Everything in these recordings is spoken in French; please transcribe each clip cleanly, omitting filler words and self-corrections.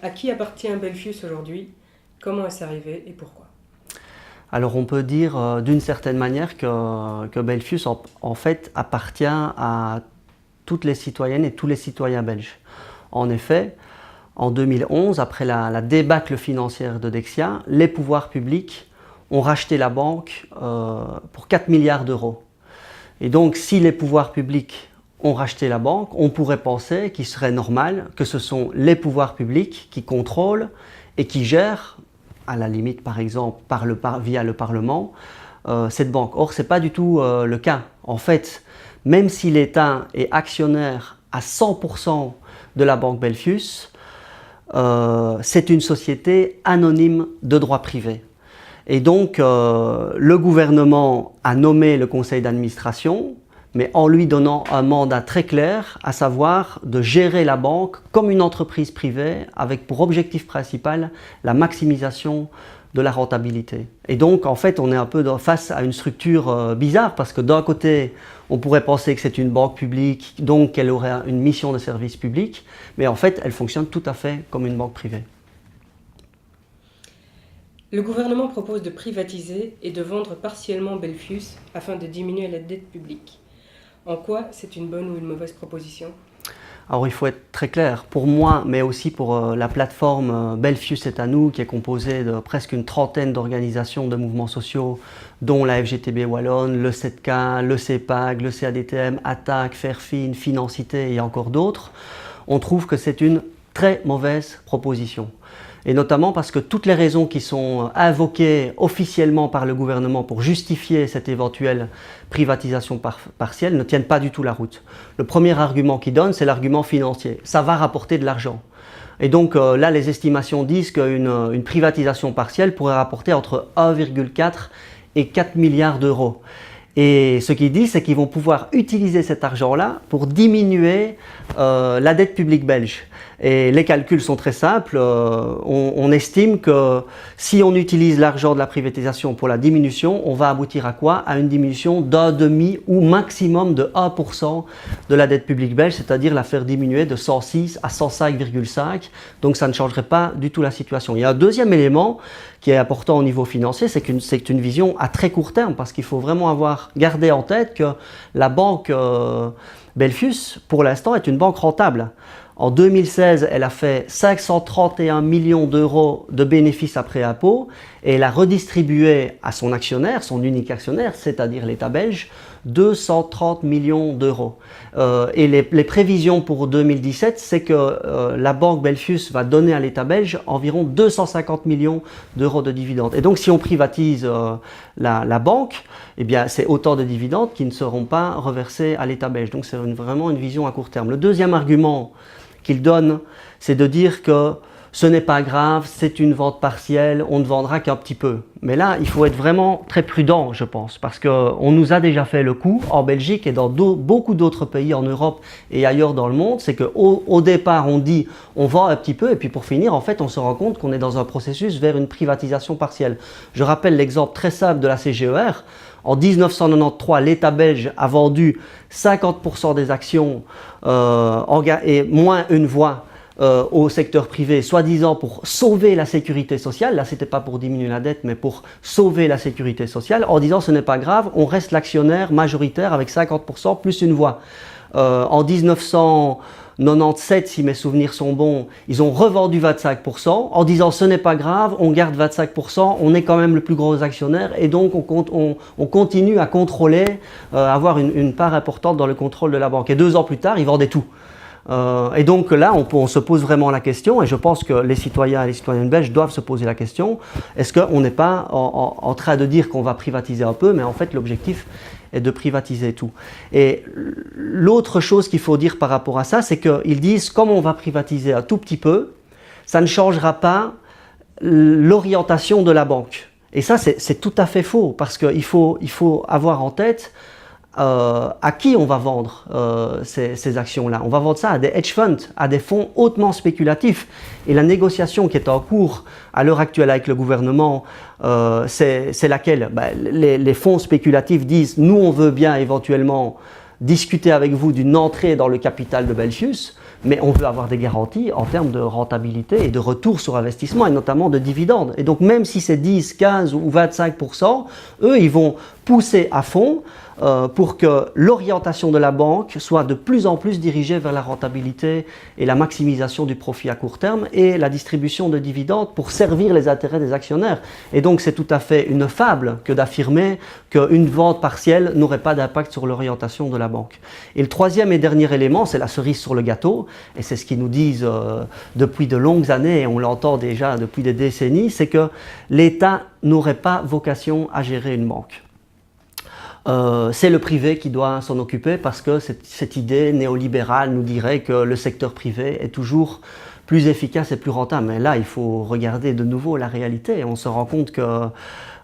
À qui appartient Belfius aujourd'hui? Comment est-ce arrivé et pourquoi? Alors on peut dire d'une certaine manière que Belfius en fait appartient à toutes les citoyennes et tous les citoyens belges. En effet, en 2011, après la débâcle financière de Dexia, les pouvoirs publics ont racheté la banque pour 4 milliards d'euros. Et donc si les pouvoirs publics ont racheté la banque, on pourrait penser qu'il serait normal que ce sont les pouvoirs publics qui contrôlent et qui gèrent, à la limite par exemple via le Parlement, cette banque. Or, ce n'est pas du tout le cas. En fait, même si l'État est actionnaire à 100% de la banque Belfius, c'est une société anonyme de droit privé. Et donc, le gouvernement a nommé le conseil d'administration, mais en lui donnant un mandat très clair, à savoir de gérer la banque comme une entreprise privée avec pour objectif principal la maximisation de la rentabilité. Et donc, en fait, on est un peu face à une structure bizarre parce que d'un côté, on pourrait penser que c'est une banque publique, donc qu'elle aurait une mission de service public, mais en fait, elle fonctionne tout à fait comme une banque privée. Le gouvernement propose de privatiser et de vendre partiellement Belfius afin de diminuer la dette publique. En quoi c'est une bonne ou une mauvaise proposition? Alors il faut être très clair, pour moi, mais aussi pour la plateforme Belfius est à nous, qui est composée de presque une trentaine d'organisations de mouvements sociaux, dont la FGTB Wallonne, le 7K, le CEPAG, le CADTM, Attac, Fairfin, Financité et encore d'autres. On trouve que c'est une très mauvaise proposition. Et notamment parce que toutes les raisons qui sont invoquées officiellement par le gouvernement pour justifier cette éventuelle privatisation partielle ne tiennent pas du tout la route. Le premier argument qu'ils donnent, c'est l'argument financier. Ça va rapporter de l'argent. Et donc là, les estimations disent qu'une privatisation partielle pourrait rapporter entre 1,4 et 4 milliards d'euros. Et ce qu'ils disent, c'est qu'ils vont pouvoir utiliser cet argent-là pour diminuer la dette publique belge. Et les calculs sont très simples. On estime que si on utilise l'argent de la privatisation pour la diminution, on va aboutir à quoi? À une diminution d'un demi ou maximum de 1% de la dette publique belge, c'est-à-dire la faire diminuer de 106 à 105,5. Donc ça ne changerait pas du tout la situation. Il y a un deuxième élément qui est important au niveau financier, c'est une vision à très court terme, parce qu'il faut vraiment garder en tête que la banque Belfius, pour l'instant, est une banque rentable. En 2016, elle a fait 531 millions d'euros de bénéfices après impôts et elle a redistribué à son actionnaire, son unique actionnaire, c'est-à-dire l'État belge, 230 millions d'euros. Et les prévisions pour 2017, c'est que la banque Belfius va donner à l'État belge environ 250 millions d'euros de dividendes. Et donc si on privatise la banque, eh bien c'est autant de dividendes qui ne seront pas reversés à l'État belge. Donc c'est vraiment une vision à court terme. Le deuxième argument qu'il donne, c'est de dire que ce n'est pas grave, c'est une vente partielle, on ne vendra qu'un petit peu. Mais là, il faut être vraiment très prudent, je pense, parce qu'on nous a déjà fait le coup en Belgique et dans beaucoup d'autres pays en Europe et ailleurs dans le monde. C'est qu'au départ, on dit on vend un petit peu et puis pour finir, en fait, on se rend compte qu'on est dans un processus vers une privatisation partielle. Je rappelle l'exemple très simple de la CGER. En 1993, l'État belge a vendu 50% des actions et moins une voix au secteur privé, soi-disant pour sauver la sécurité sociale. Là, ce n'était pas pour diminuer la dette, mais pour sauver la sécurité sociale, en disant ce n'est pas grave, on reste l'actionnaire majoritaire avec 50% plus une voix. En 1997, si mes souvenirs sont bons, ils ont revendu 25% en disant ce n'est pas grave, on garde 25%, on est quand même le plus gros actionnaire et donc on continue à contrôler, avoir une part importante dans le contrôle de la banque. Et 2 ans plus tard, ils vendaient tout. Et donc là, on se pose vraiment la question, et je pense que les citoyens et les citoyennes belges doivent se poser la question, est-ce qu'on n'est pas en train de dire qu'on va privatiser un peu, mais en fait l'objectif est de privatiser tout. Et l'autre chose qu'il faut dire par rapport à ça, c'est qu'ils disent, comme on va privatiser un tout petit peu, ça ne changera pas l'orientation de la banque. Et ça, c'est tout à fait faux, parce qu'il faut avoir en tête à qui on va vendre ces actions-là. On va vendre ça à des hedge funds, à des fonds hautement spéculatifs. Et la négociation qui est en cours à l'heure actuelle avec le gouvernement, c'est laquelle? Les fonds spéculatifs disent « nous, on veut bien éventuellement discuter avec vous d'une entrée dans le capital de Belfius », mais on veut avoir des garanties en termes de rentabilité et de retour sur investissement, et notamment de dividendes. Et donc même si c'est 10, 15 ou 25%, eux, ils vont pousser à fond pour que l'orientation de la banque soit de plus en plus dirigée vers la rentabilité et la maximisation du profit à court terme et la distribution de dividendes pour servir les intérêts des actionnaires. Et donc c'est tout à fait une fable que d'affirmer qu'une vente partielle n'aurait pas d'impact sur l'orientation de la banque. Et le troisième et dernier élément, c'est la cerise sur le gâteau, et c'est ce qu'ils nous disent depuis de longues années, et on l'entend déjà depuis des décennies, c'est que l'État n'aurait pas vocation à gérer une banque. C'est le privé qui doit s'en occuper parce que cette idée néolibérale nous dirait que le secteur privé est toujours plus efficace et plus rentable. Mais là, il faut regarder de nouveau la réalité. On se rend compte que,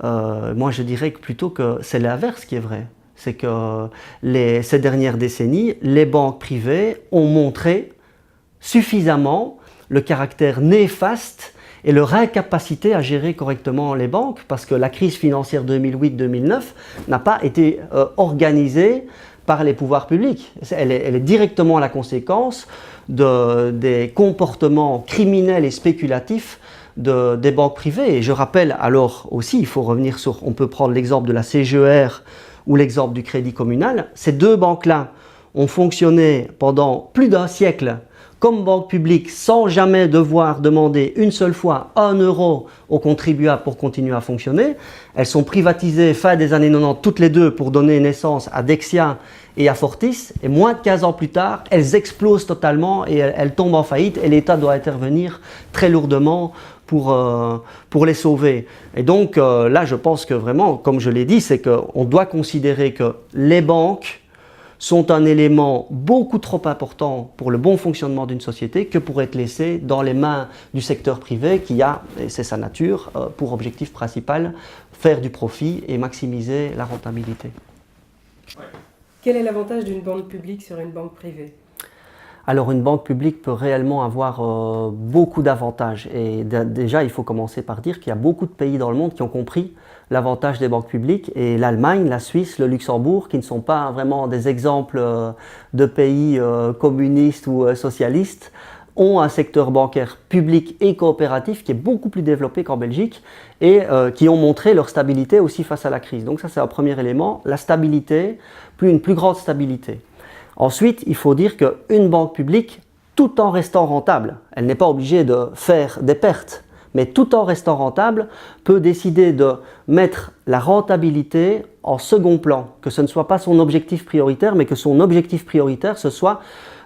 moi je dirais que plutôt que c'est l'inverse qui est vrai. C'est que ces dernières décennies, les banques privées ont montré suffisamment le caractère néfaste et leur incapacité à gérer correctement les banques, parce que la crise financière 2008-2009 n'a pas été organisée par les pouvoirs publics. Elle est directement la conséquence des comportements criminels et spéculatifs des banques privées. Et je rappelle alors aussi, il faut revenir sur, on peut prendre l'exemple de la CGER ou l'exemple du Crédit Communal. Ces deux banques-là ont fonctionné pendant plus d'un siècle comme banque publique sans jamais devoir demander une seule fois 1 euro aux contribuables pour continuer à fonctionner. Elles sont privatisées fin des années 90 toutes les deux pour donner naissance à Dexia et à Fortis, et moins de 15 ans plus tard, elles explosent totalement et elles tombent en faillite, et l'État doit intervenir très lourdement pour les sauver. Et donc là, je pense que vraiment, comme je l'ai dit, c'est qu'on doit considérer que les banques sont un élément beaucoup trop important pour le bon fonctionnement d'une société que pour être laissé dans les mains du secteur privé qui a, et c'est sa nature, pour objectif principal, faire du profit et maximiser la rentabilité. Quel est l'avantage d'une banque publique sur une banque privée ? Alors une banque publique peut réellement avoir beaucoup d'avantages, et déjà il faut commencer par dire qu'il y a beaucoup de pays dans le monde qui ont compris l'avantage des banques publiques, et l'Allemagne, la Suisse, le Luxembourg, qui ne sont pas vraiment des exemples de pays communistes ou socialistes, ont un secteur bancaire public et coopératif qui est beaucoup plus développé qu'en Belgique, et qui ont montré leur stabilité aussi face à la crise. Donc ça c'est un premier élément, la stabilité, une plus grande stabilité. Ensuite, il faut dire qu'une banque publique, tout en restant rentable, elle n'est pas obligée de faire des pertes, mais tout en restant rentable, peut décider de mettre la rentabilité en second plan, que ce ne soit pas son objectif prioritaire, mais que son objectif prioritaire, ce soit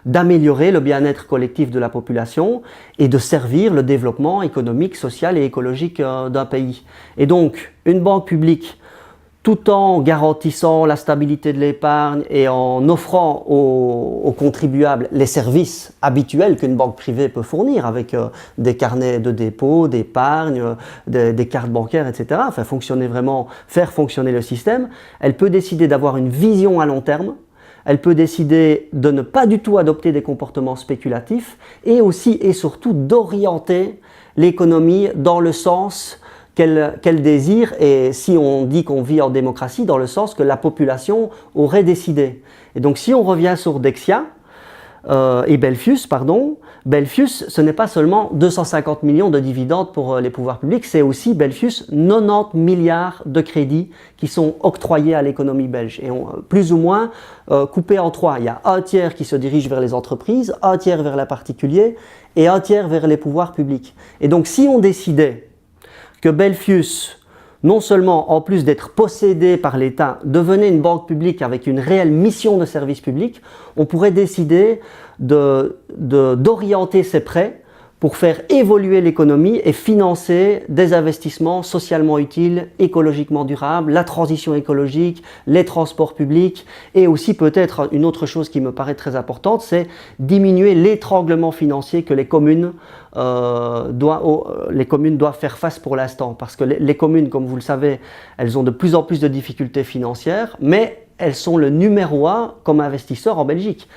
d'améliorer le bien-être collectif de la population et de servir le développement économique, social et écologique d'un pays. Et donc, une banque publique, tout en garantissant la stabilité de l'épargne et en offrant aux contribuables les services habituels qu'une banque privée peut fournir, avec des carnets de dépôt, d'épargne, des cartes bancaires, etc. Enfin, faire fonctionner le système. Elle peut décider d'avoir une vision à long terme. Elle peut décider de ne pas du tout adopter des comportements spéculatifs, et aussi et surtout d'orienter l'économie dans le sens qu'elle désire, et si on dit qu'on vit en démocratie, dans le sens que la population aurait décidé. Et donc si on revient sur Dexia et Belfius, Belfius, ce n'est pas seulement 250 millions de dividendes pour les pouvoirs publics, c'est aussi Belfius 90 milliards de crédits qui sont octroyés à l'économie belge, et plus ou moins coupés en trois. Il y a un tiers qui se dirige vers les entreprises, un tiers vers les particuliers et un tiers vers les pouvoirs publics. Et donc si on décidait que Belfius, non seulement en plus d'être possédé par l'État, devenait une banque publique avec une réelle mission de service public, on pourrait décider d'orienter ses prêts pour faire évoluer l'économie et financer des investissements socialement utiles, écologiquement durables, la transition écologique, les transports publics, et aussi peut-être une autre chose qui me paraît très importante, c'est diminuer l'étranglement financier que les communes doivent faire face pour l'instant. Parce que les communes, comme vous le savez, elles ont de plus en plus de difficultés financières, mais elles sont le numéro 1 comme investisseurs en Belgique.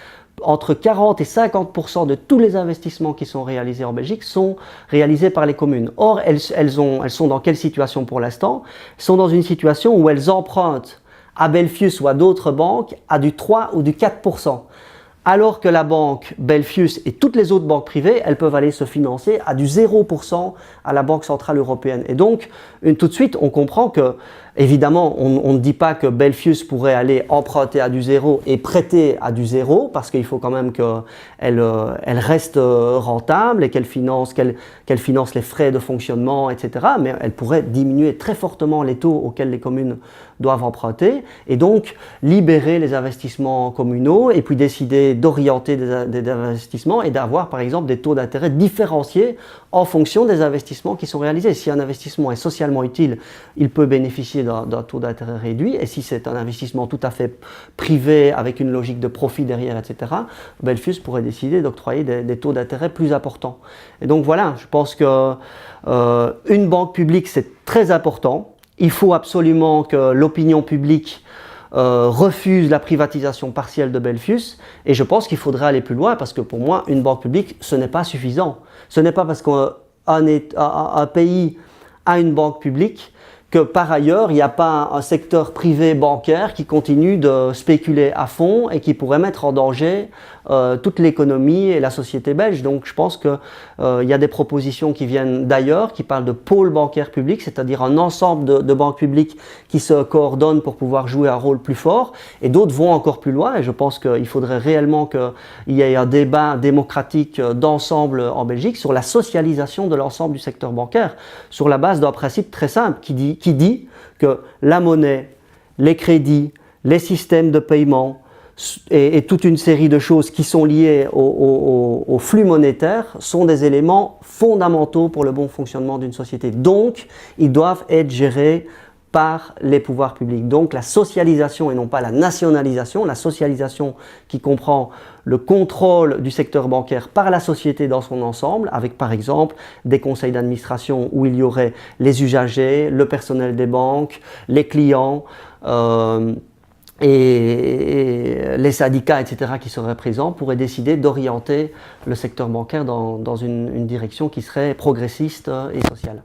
Entre 40 et 50% de tous les investissements qui sont réalisés en Belgique sont réalisés par les communes. Or, elles sont dans quelle situation pour l'instant? Elles sont dans une situation où elles empruntent à Belfius ou à d'autres banques à du 3 ou du 4%. alors que la banque Belfius et toutes les autres banques privées, elles peuvent aller se financer à du 0% à la Banque Centrale Européenne. Et donc, tout de suite, on comprend que, évidemment, on ne dit pas que Belfius pourrait aller emprunter à du zéro et prêter à du zéro, parce qu'il faut quand même qu'elle reste rentable et qu'elle finance les frais de fonctionnement, etc. Mais elle pourrait diminuer très fortement les taux auxquels les communes doivent emprunter et donc libérer les investissements communaux et puis décider d'orienter des investissements et d'avoir par exemple des taux d'intérêt différenciés en fonction des investissements qui sont réalisés. Si un investissement est socialement utile, il peut bénéficier d'un taux d'intérêt réduit et si c'est un investissement tout à fait privé avec une logique de profit derrière, etc., Belfius pourrait décider d'octroyer des taux d'intérêt plus importants. Et donc voilà, je pense que une banque publique c'est très important. Il faut absolument que l'opinion publique refuse la privatisation partielle de Belfius et je pense qu'il faudrait aller plus loin parce que pour moi, une banque publique, ce n'est pas suffisant. Ce n'est pas parce qu'un pays a une banque publique que par ailleurs, il n'y a pas un secteur privé bancaire qui continue de spéculer à fond et qui pourrait mettre en danger toute l'économie et la société belge. Donc je pense qu'il y a des propositions qui viennent d'ailleurs, qui parlent de pôle bancaire public, c'est-à-dire un ensemble de banques publiques qui se coordonnent pour pouvoir jouer un rôle plus fort, et d'autres vont encore plus loin, et je pense qu'il faudrait réellement qu'il y ait un débat démocratique d'ensemble en Belgique sur la socialisation de l'ensemble du secteur bancaire, sur la base d'un principe très simple qui dit que la monnaie, les crédits, les systèmes de paiement et toute une série de choses qui sont liées au flux monétaire sont des éléments fondamentaux pour le bon fonctionnement d'une société. Donc, ils doivent être gérés par les pouvoirs publics. Donc la socialisation et non pas la nationalisation, la socialisation qui comprend le contrôle du secteur bancaire par la société dans son ensemble, avec par exemple des conseils d'administration où il y aurait les usagers, le personnel des banques, les clients, et les syndicats, etc., qui seraient présents, pourraient décider d'orienter le secteur bancaire dans une direction qui serait progressiste et sociale.